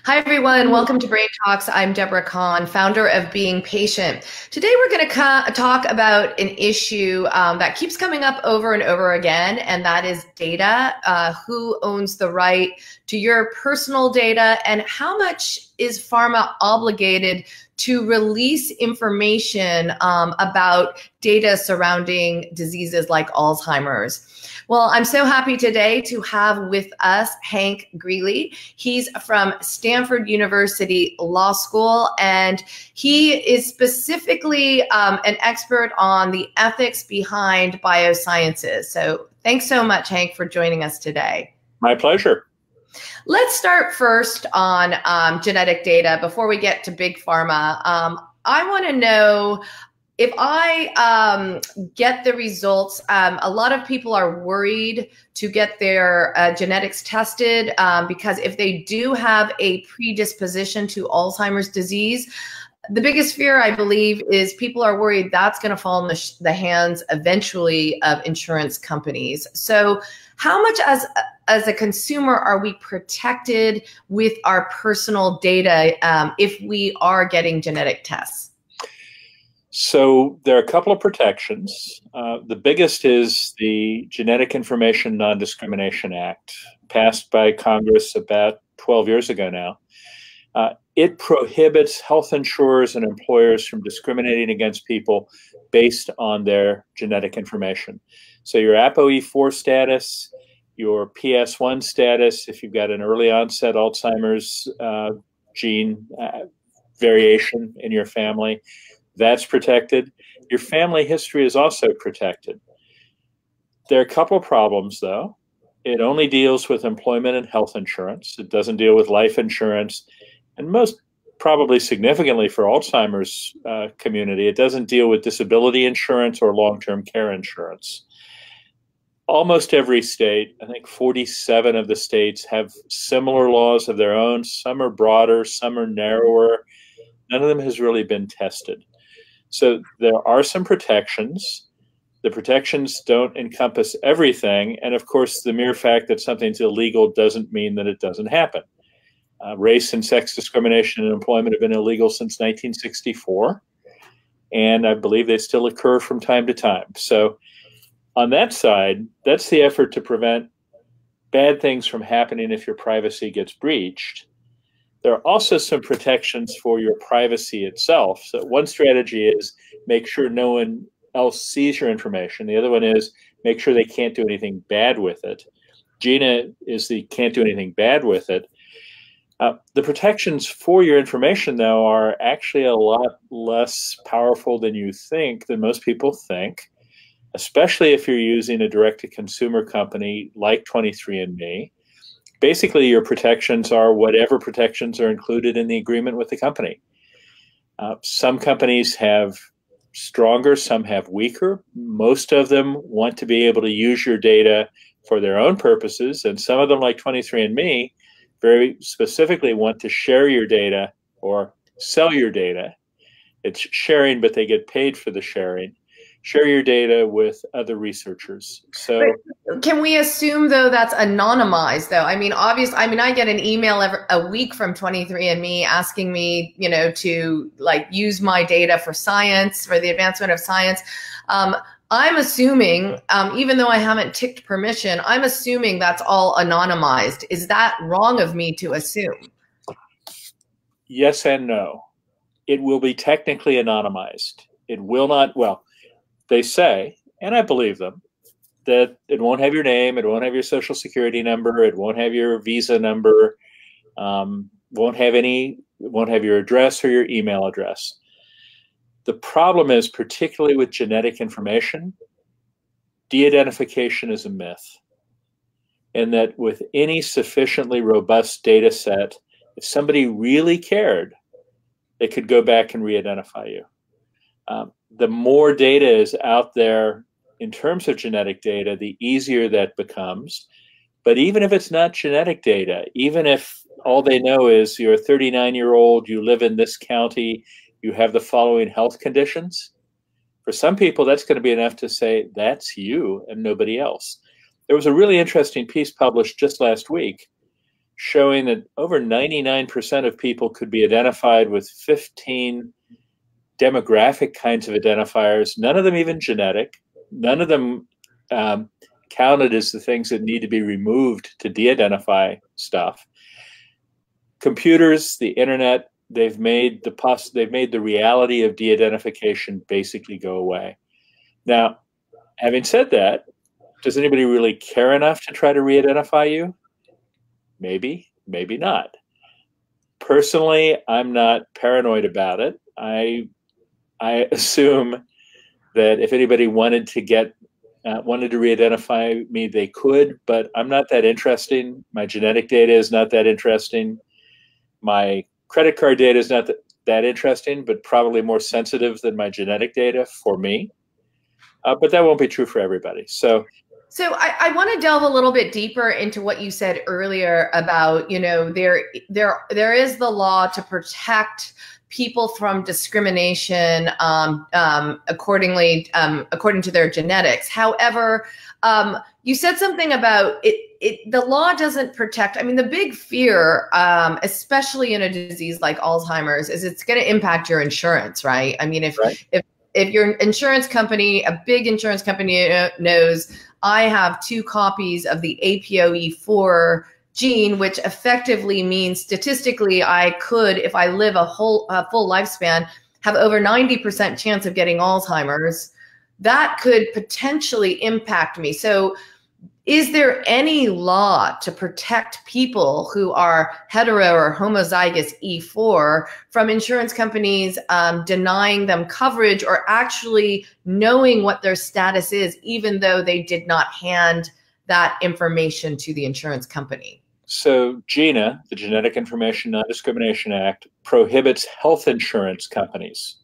Hi, everyone. Welcome to Brain Talks. I'm Deborah Kan, founder of Being Patient. Today, we're going to talk about an issue that keeps coming up over and over again, and that is data. Who owns the right to your personal data, and how much is pharma obligated to release information about data surrounding diseases like Alzheimer's? Well, I'm so happy today to have with us Hank Greely. He's from Stanford University Law School, and he is specifically an expert on the ethics behind biosciences. So thanks so much, Hank, for joining us today. My pleasure. Let's start first on genetic data before we get to big pharma. I want to know, if I get the results, a lot of people are worried to get their genetics tested because if they do have a predisposition to Alzheimer's disease, the biggest fear, I believe, is people are worried that's going to fall in the hands eventually of insurance companies. So how much as a consumer are we protected with our personal data if we are getting genetic tests? So there are a couple of protections. The biggest is the Genetic Information Non-Discrimination Act, passed by Congress about 12 years ago now. It prohibits health insurers and employers from discriminating against people based on their genetic information. So your ApoE4 status, your PS1 status, if you've got an early onset Alzheimer's gene variation in your family, that's protected. Your family history is also protected. There are a couple of problems, though. It only deals with employment and health insurance. It doesn't deal with life insurance. And most probably significantly for Alzheimer's community, it doesn't deal with disability insurance or long-term care insurance. Almost every state, I think 47 of the states, have similar laws of their own. Some are broader, some are narrower. None of them has really been tested. So there are some protections. The protections don't encompass everything. And of course, the mere fact that something's illegal doesn't mean that it doesn't happen. Race and sex discrimination in employment have been illegal since 1964. And I believe they still occur from time to time. So on that side, that's the effort to prevent bad things from happening if your privacy gets breached. There are also some protections for your privacy itself. So one strategy is make sure no one else sees your information. The other one is make sure they can't do anything bad with it. Gina is the can't do anything bad with it. The protections for your information, though, are actually a lot less powerful than you think, than most people think, especially if you're using a direct-to-consumer company like 23andMe. Basically, your protections are whatever protections are included in the agreement with the company. Some companies have stronger, some have weaker. Most of them want to be able to use your data for their own purposes, and some of them, like 23andMe, very specifically want to share your data or sell your data. It's sharing, but they get paid for the sharing. Share your data with other researchers. So can we assume, though, that's anonymized, though? I mean, obviously, I get an email a week from 23andMe asking me, to use my data for science, for the advancement of science. I'm assuming, even though I haven't ticked permission, I'm assuming that's all anonymized. Is that wrong of me to assume? Yes and no. It will be technically anonymized. It will not, well, they say, and I believe them, that it won't have your name, it won't have your social security number, it won't have your visa number, won't have your address or your email address. The problem is, particularly with genetic information, de-identification is a myth. And that with any sufficiently robust data set, if somebody really cared, they could go back and re-identify you. The more data is out there in terms of genetic data, the easier that becomes. But even if it's not genetic data, even if all they know is you're a 39-year-old, you live in this county, you have the following health conditions, for some people, that's going to be enough to say that's you and nobody else. There was a really interesting piece published just last week showing that over 99% of people could be identified with 15 demographic kinds of identifiers, none of them even genetic, none of them counted as the things that need to be removed to de-identify stuff. Computers, the internet, they've made the reality of de-identification basically go away. Now, having said that, does anybody really care enough to try to re-identify you? Maybe, maybe not. Personally, I'm not paranoid about it. I assume that if anybody wanted to re-identify me, they could, but I'm not that interesting. My genetic data is not that interesting. My credit card data is not that interesting, but probably more sensitive than my genetic data for me. But that won't be true for everybody. So I want to delve a little bit deeper into what you said earlier about, there is the law to protect people from discrimination according to their genetics. However, you said something about the law doesn't protect. I mean, the big fear, especially in a disease like Alzheimer's, is it's going to impact your insurance, right? I mean, if your insurance company, a big insurance company knows I have 2 copies of the APOE4 gene, which effectively means statistically I could, if I live a full lifespan, have over 90% chance of getting Alzheimer's, that could potentially impact me. So is there any law to protect people who are hetero or homozygous E4 from insurance companies denying them coverage or actually knowing what their status is, even though they did not hand that information to the insurance company? So GINA, the Genetic Information Non-Discrimination Act, prohibits health insurance companies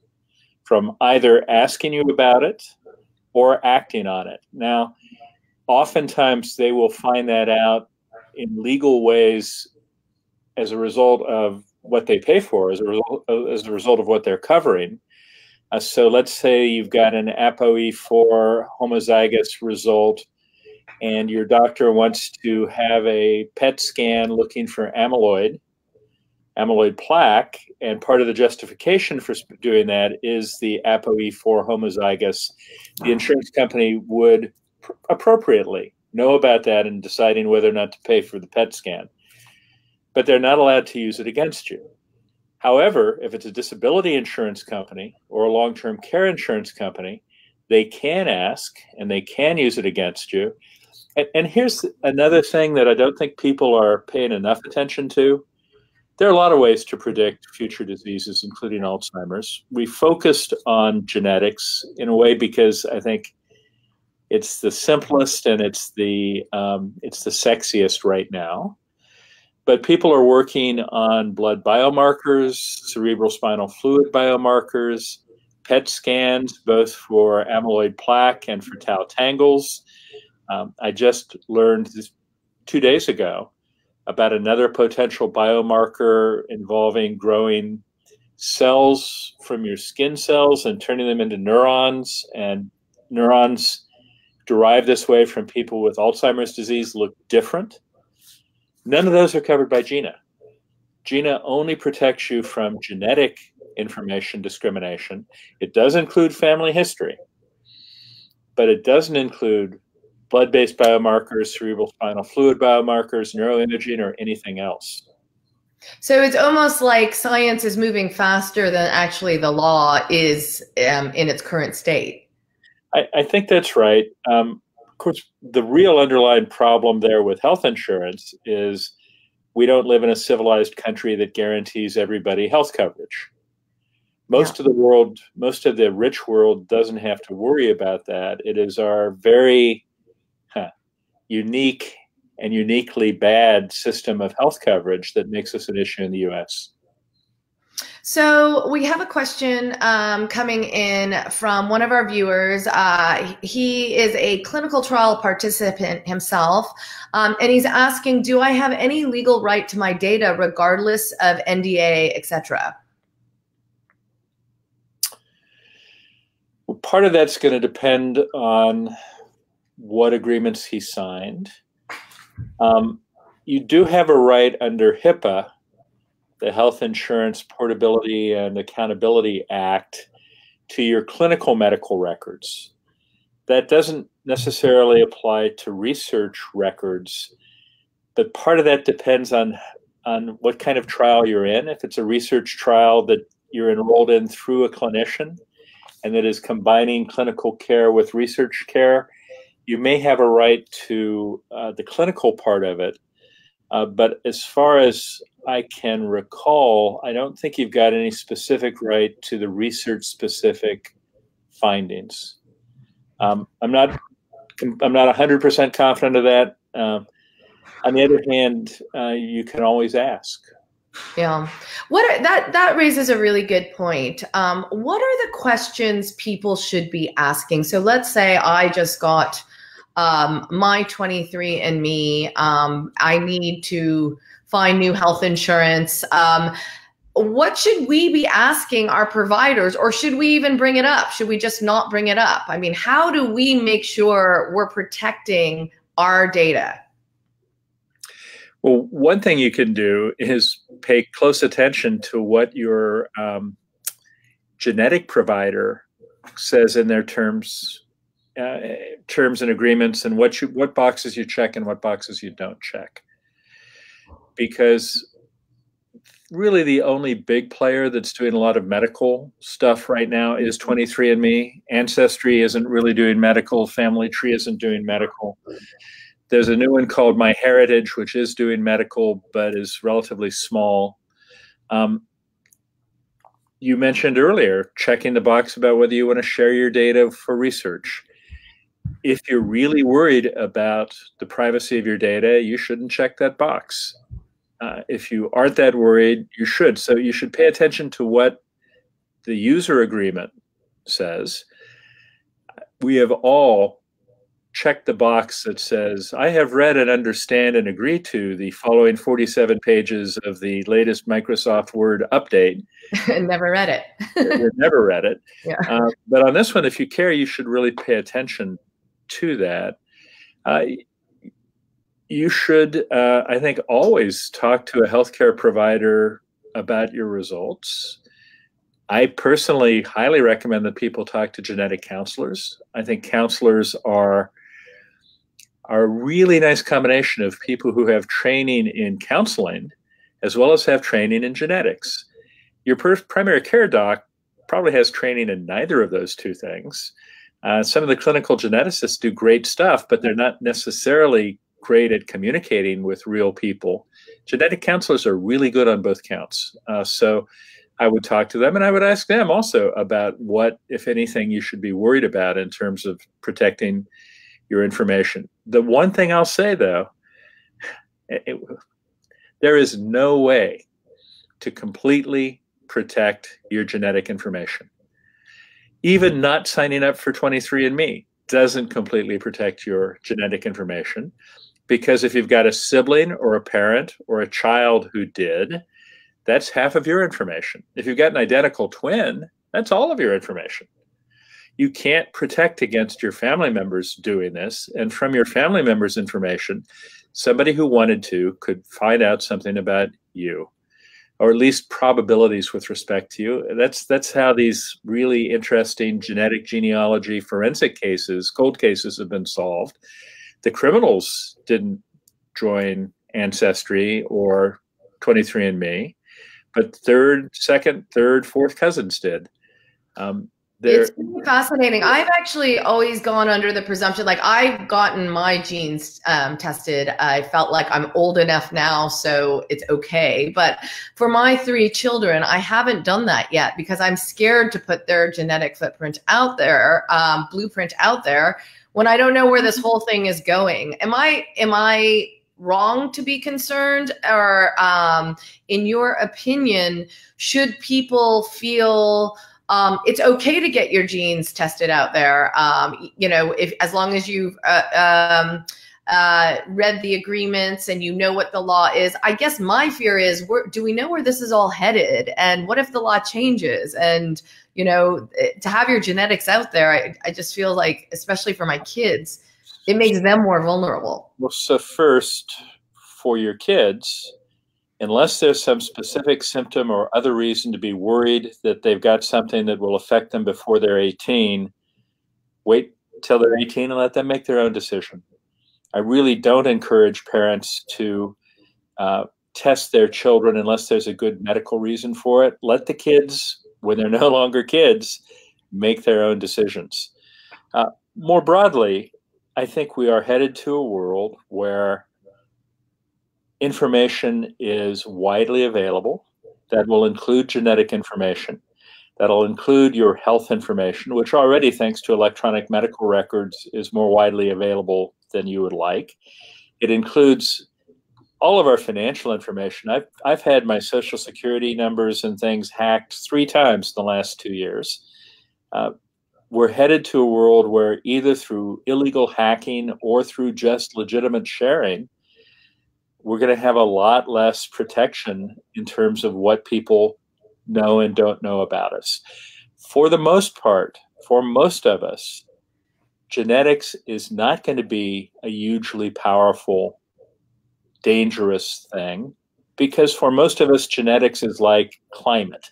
from either asking you about it or acting on it. Now, oftentimes they will find that out in legal ways as a result of what they pay for, as a result of what they're covering. So let's say you've got an APOE4 homozygous result and your doctor wants to have a PET scan looking for amyloid plaque, and part of the justification for doing that is the APOE4 homozygous. The insurance company would appropriately know about that in deciding whether or not to pay for the PET scan, but they're not allowed to use it against you. However, if it's a disability insurance company or a long-term care insurance company, they can ask and they can use it against you. And here's another thing that I don't think people are paying enough attention to. There are a lot of ways to predict future diseases, including Alzheimer's. We focused on genetics in a way because I think it's the simplest and it's the sexiest right now. But people are working on blood biomarkers, cerebral spinal fluid biomarkers, PET scans, both for amyloid plaque and for tau tangles. I just learned 2 days ago about another potential biomarker involving growing cells from your skin cells and turning them into neurons. And neurons derived this way from people with Alzheimer's disease look different. None of those are covered by GINA. GINA only protects you from genetic information discrimination. It does include family history, but it doesn't include blood-based biomarkers, cerebral spinal fluid biomarkers, neuroimaging, or anything else. So it's almost like science is moving faster than actually the law is in its current state. I think that's right. Of course, the real underlying problem there with health insurance is we don't live in a civilized country that guarantees everybody health coverage. Most of the world, most of the rich world doesn't have to worry about that. It is our very unique and uniquely bad system of health coverage that makes us an issue in the US. So we have a question coming in from one of our viewers. He is a clinical trial participant himself, and he's asking, do I have any legal right to my data regardless of NDA, etc.? Well, part of that's going to depend on what agreements he signed. You do have a right under HIPAA, the Health Insurance Portability and Accountability Act, to your clinical medical records. That doesn't necessarily apply to research records, but part of that depends on what kind of trial you're in. If it's a research trial that you're enrolled in through a clinician and that is combining clinical care with research care, you may have a right to the clinical part of it. But as far as I can recall, I don't think you've got any specific right to the research-specific findings. I'm not 100% confident of that. On the other hand, you can always ask. Yeah. That raises a really good point. What are the questions people should be asking? So let's say I just got my 23andMe. I need to find new health insurance. What should we be asking our providers, or should we even bring it up? Should we just not bring it up? I mean, how do we make sure we're protecting our data? Well, one thing you can do is pay close attention to what your genetic provider says in their terms and agreements, and what boxes you check and what boxes you don't check. Because really the only big player that's doing a lot of medical stuff right now is 23andMe. Ancestry isn't really doing medical. Family Tree isn't doing medical. There's a new one called MyHeritage, which is doing medical, but is relatively small. You mentioned earlier checking the box about whether you want to share your data for research. If you're really worried about the privacy of your data, you shouldn't check that box. If you aren't that worried, you should. So you should pay attention to what the user agreement says. We have all checked the box that says, I have read and understand and agree to the following 47 pages of the latest Microsoft Word update. Never read it. Never read it. Yeah. But on this one, if you care, you should really pay attention to that. You should, I think, always talk to a healthcare provider about your results. I personally highly recommend that people talk to genetic counselors. I think counselors are a really nice combination of people who have training in counseling as well as have training in genetics. Your primary care doc probably has training in neither of those two things. Some of the clinical geneticists do great stuff, but they're not necessarily great at communicating with real people. Genetic counselors are really good on both counts. So I would talk to them, and I would ask them also about what, if anything, you should be worried about in terms of protecting your information. The one thing I'll say, though, there is no way to completely protect your genetic information. Even not signing up for 23andMe doesn't completely protect your genetic information, because if you've got a sibling or a parent or a child who did, that's half of your information. If you've got an identical twin, that's all of your information. You can't protect against your family members doing this. And from your family members' information, somebody who wanted to could find out something about you, or at least probabilities with respect to you. That's how these really interesting genetic genealogy forensic cases, cold cases, have been solved. The criminals didn't join Ancestry or 23andMe, but second, third, fourth cousins did. It's really fascinating. I've actually always gone under the presumption, like I've gotten my genes tested. I felt like I'm old enough now, so it's okay. But for my 3 children, I haven't done that yet because I'm scared to put their genetic footprint out there, blueprint out there, when I don't know where this whole thing is going. Am I wrong to be concerned, or in your opinion, should people feel it's okay to get your genes tested out there? As long as you've read the agreements and you know what the law is. I guess my fear is, do we know where this is all headed? And what if the law changes? And, to have your genetics out there, I just feel like, especially for my kids, it makes them more vulnerable. Well, so first, for your kids, unless there's some specific symptom or other reason to be worried that they've got something that will affect them before they're 18, wait till they're 18 and let them make their own decision. I really don't encourage parents to test their children unless there's a good medical reason for it. Let the kids, when they're no longer kids, make their own decisions. More broadly, I think we are headed to a world where information is widely available. That will include genetic information. That'll include your health information, which already, thanks to electronic medical records, is more widely available than you would like. It includes all of our financial information. I've had my Social Security numbers and things hacked 3 times in the last 2 years. We're headed to a world where either through illegal hacking or through just legitimate sharing, we're going to have a lot less protection in terms of what people know and don't know about us. For the most part, for most of us, genetics is not going to be a hugely powerful, dangerous thing, because for most of us, genetics is like climate.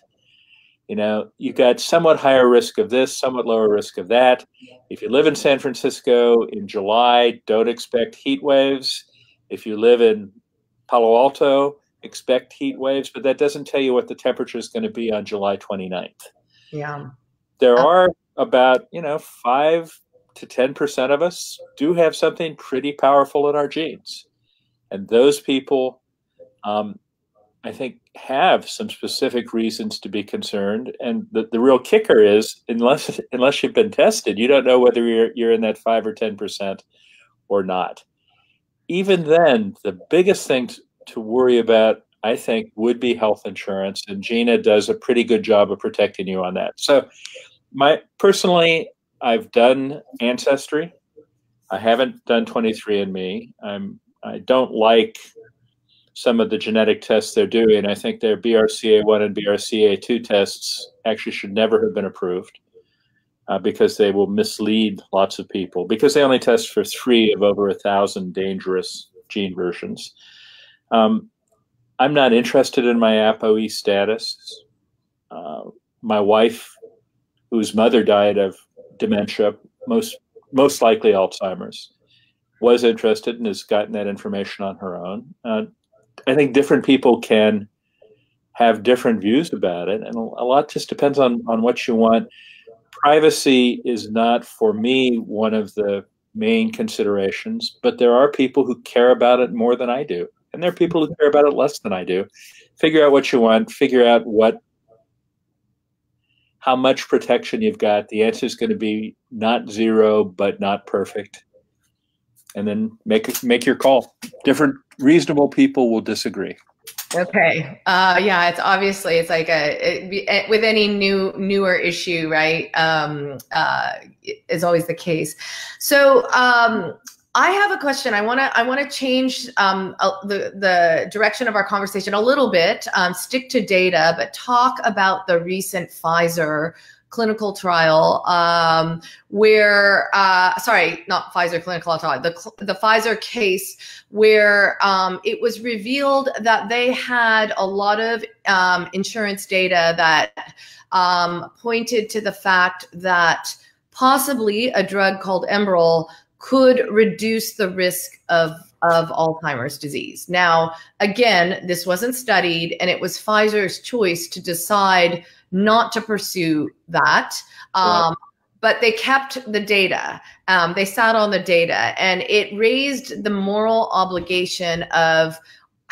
You know, you've got somewhat higher risk of this, somewhat lower risk of that. If you live in San Francisco in July, don't expect heat waves. If you live in Palo Alto, expect heat waves, but that doesn't tell you what the temperature is going to be on July 29th. Yeah. There are about, 5 to 10% of us do have something pretty powerful in our genes. And those people, I think, have some specific reasons to be concerned. And the real kicker is, unless you've been tested, you don't know whether you're in that 5 or 10% or not. Even then, the biggest thing to worry about, I think, would be health insurance. And Gina does a pretty good job of protecting you on that. So personally, I've done Ancestry. I haven't done 23andMe. I don't like some of the genetic tests they're doing. I think their BRCA1 and BRCA2 tests actually should never have been approved because they will mislead lots of people, because they only test for 3 of over 1,000 dangerous gene versions. I'm not interested in my ApoE status. My wife, whose mother died of dementia, most likely Alzheimer's, was interested and has gotten that information on her own. I think different people can have different views about it, and a lot just depends on what you want. Privacy is not, for me, one of the main considerations, but there are people who care about it more than I do, and there are people who care about it less than I do. Figure out what you want, figure out how much protection you've got. The answer is going to be not 0, but not perfect. And then make your call. Different reasonable people will disagree. Okay. Yeah, it's like with any newer issue, right? Is always the case. So I have a question. I want to change the direction of our conversation a little bit. Stick to data, but talk about the recent Pfizer clinical trial, where sorry, not Pfizer clinical trial, the Pfizer case where it was revealed that they had a lot of insurance data that pointed to the fact that possibly a drug called Enbrel could reduce the risk of Alzheimer's disease. Now, again, this wasn't studied, and it was Pfizer's choice to decide not to pursue that. But they kept the data. They sat on the data, and it raised the moral obligation of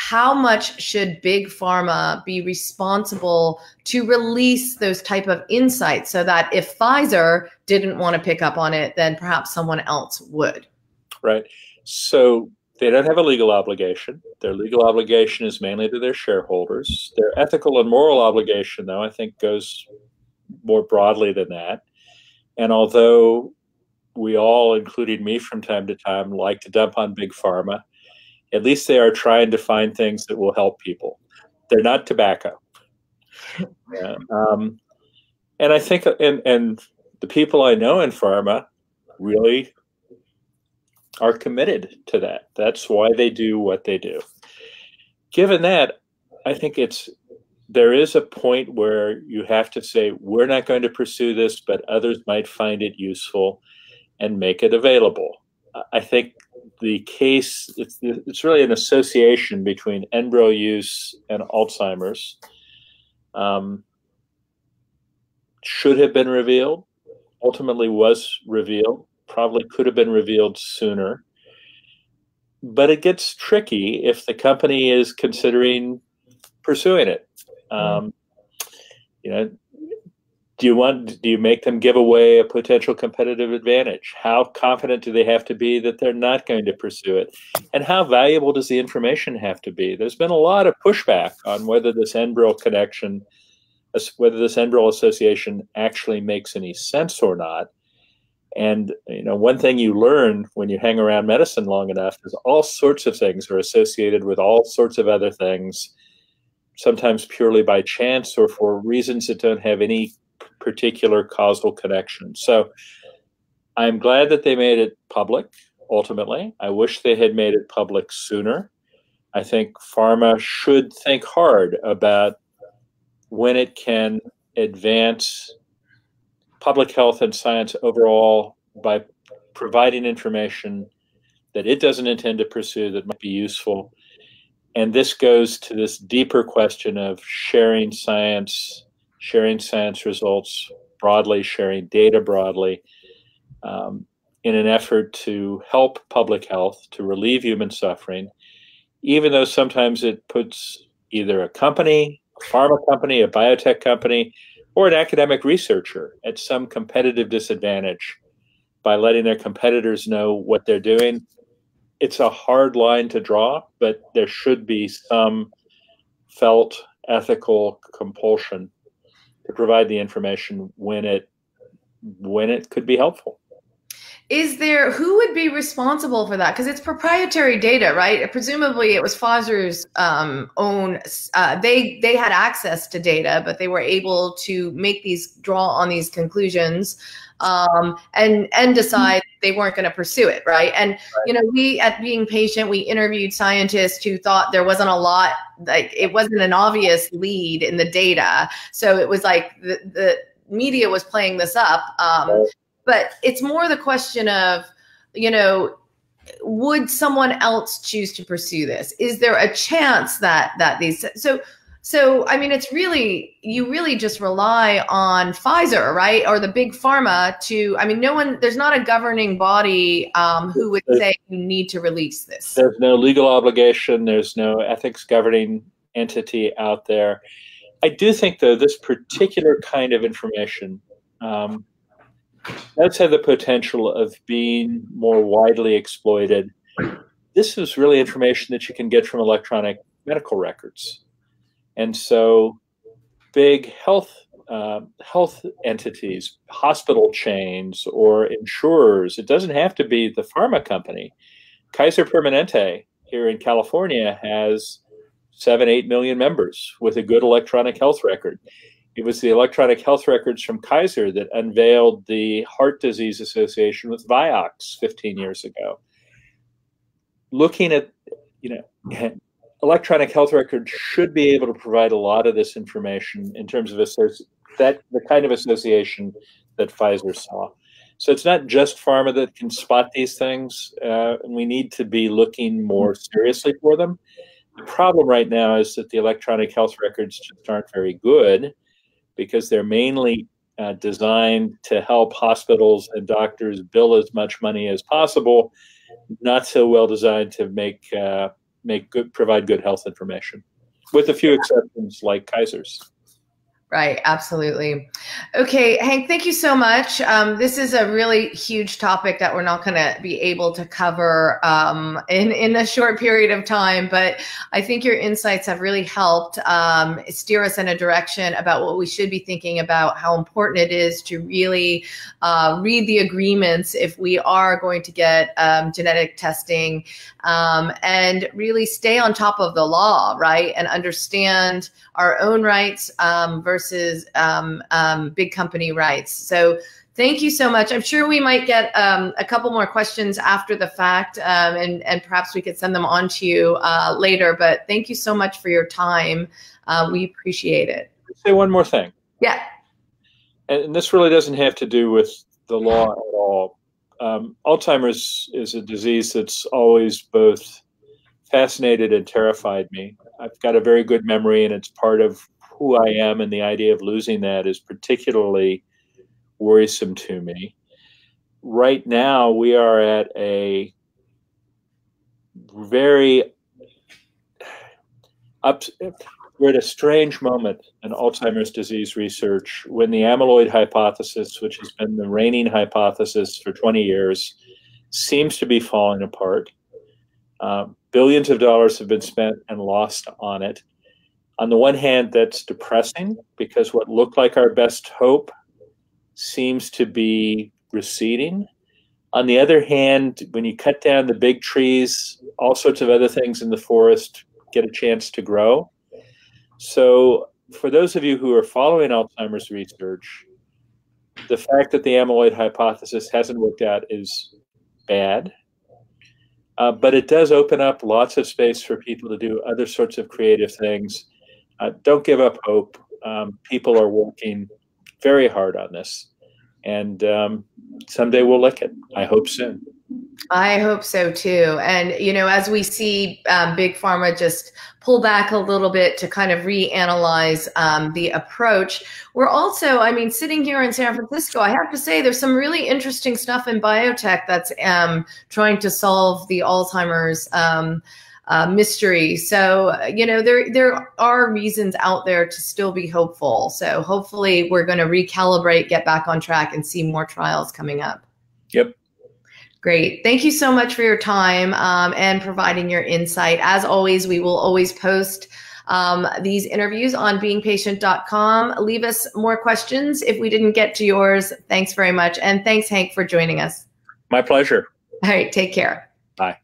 how much should big pharma be responsible to release those type of insights, so that if Pfizer didn't want to pick up on it, then perhaps someone else would. Right. So they don't have a legal obligation. Their legal obligation is mainly to their shareholders. Their ethical and moral obligation, though, I think goes more broadly than that. And although we all, including me from time to time, like to dump on big pharma, at least they are trying to find things that will help people. They're not tobacco. Yeah. And I think, and the people I know in pharma really are committed to that. That's why they do what they do. given that, I think there is a point where you have to say, we're not going to pursue this, but others might find it useful and make it available. I think the case, it's really an association between embryo use and Alzheimer's. Should have been revealed, ultimately was revealed, probably could have been revealed sooner. But it gets tricky if the company is considering pursuing it. You know, do you make them give away a potential competitive advantage? How confident do they have to be that they're not going to pursue it? And how valuable does the information have to be? There's been a lot of pushback on whether this embryo connection, whether this embryo association actually makes any sense or not. And you know, one thing you learn when you hang around medicine long enough is all sorts of things are associated with all sorts of other things, sometimes purely by chance or for reasons that don't have any particular causal connection. So I'm glad that they made it public, ultimately. I wish they had made it public sooner. I think pharma should think hard about when it can advance public health and science overall by providing information that it doesn't intend to pursue that might be useful. And this goes to this deeper question of sharing science results broadly, sharing data broadly, in an effort to help public health, to relieve human suffering, even though sometimes it puts either a company, a pharma company, a biotech company, or an academic researcher at some competitive disadvantage by letting their competitors know what they're doing. It's a hard line to draw, but there should be some felt ethical compulsion to provide the information when it could be helpful. Who would be responsible for that? Because it's proprietary data, right? Presumably it was Pfizer's own, they had access to data, but they were able to draw on these conclusions and decide they weren't going to pursue it, right? And, you know, we at Being Patient, we interviewed scientists who thought there wasn't a lot, like it wasn't an obvious lead in the data. So it was like the media was playing this up. But it's more the question of, you know, would someone else choose to pursue this? Is there a chance that these, so I mean, it's really, you really just rely on Pfizer, right? Or the big pharma to, I mean, there's not a governing body who would say you need to release this. There's no legal obligation. There's no ethics governing entity out there. I do think, though, this particular kind of information does have the potential of being more widely exploited. This is really information that you can get from electronic medical records. And so big health entities, hospital chains, or insurers, it doesn't have to be the pharma company. Kaiser Permanente here in California has 7-8 million members with a good electronic health record. It was the electronic health records from Kaiser that unveiled the Heart Disease Association with Vioxx 15 years ago. Looking at, you know, electronic health records should be able to provide a lot of this information in terms of the kind of association that Pfizer saw. So it's not just pharma that can spot these things, and we need to be looking more seriously for them. The problem right now is that the electronic health records just aren't very good, because they're mainly designed to help hospitals and doctors bill as much money as possible, not so well designed to provide good health information, with a few exceptions like Kaiser's. Right, absolutely. Okay, Hank, thank you so much. This is a really huge topic that we're not going to be able to cover in a short period of time, but I think your insights have really helped steer us in a direction about what we should be thinking about, how important it is to really read the agreements if we are going to get genetic testing, and really stay on top of the law, right, and understand our own rights versus big company rights. So Thank you so much. I'm sure we might get a couple more questions after the fact, and perhaps we could send them on to you later. But thank you so much for your time. We appreciate it. Say one more thing. Yeah. And this really doesn't have to do with the law at all. Alzheimer's is a disease that's always both fascinated and terrified me. I've got a very good memory, and it's part of who I am, and the idea of losing that is particularly worrisome to me. Right now, we are at a we're at a strange moment in Alzheimer's disease research when the amyloid hypothesis, which has been the reigning hypothesis for 20 years, seems to be falling apart. Billions of dollars have been spent and lost on it. On the one hand, that's depressing because what looked like our best hope seems to be receding. On the other hand, when you cut down the big trees, all sorts of other things in the forest get a chance to grow. So for those of you who are following Alzheimer's research, the fact that the amyloid hypothesis hasn't worked out is bad. But it does open up lots of space for people to do other sorts of creative things. Don't give up hope. People are working very hard on this. And someday we'll lick it. I hope soon. I hope so too. And, you know, as we see big pharma just pull back a little bit to kind of reanalyze the approach, we're also, I mean, sitting here in San Francisco, I have to say there's some really interesting stuff in biotech that's trying to solve the Alzheimer's mystery. So, you know, there are reasons out there to still be hopeful. So hopefully we're going to recalibrate, get back on track, and see more trials coming up. Yep. Great. Thank you so much for your time and providing your insight. As always, we will always post these interviews on beingpatient.com. Leave us more questions if we didn't get to yours. Thanks very much. And thanks, Hank, for joining us. My pleasure. All right. Take care. Bye.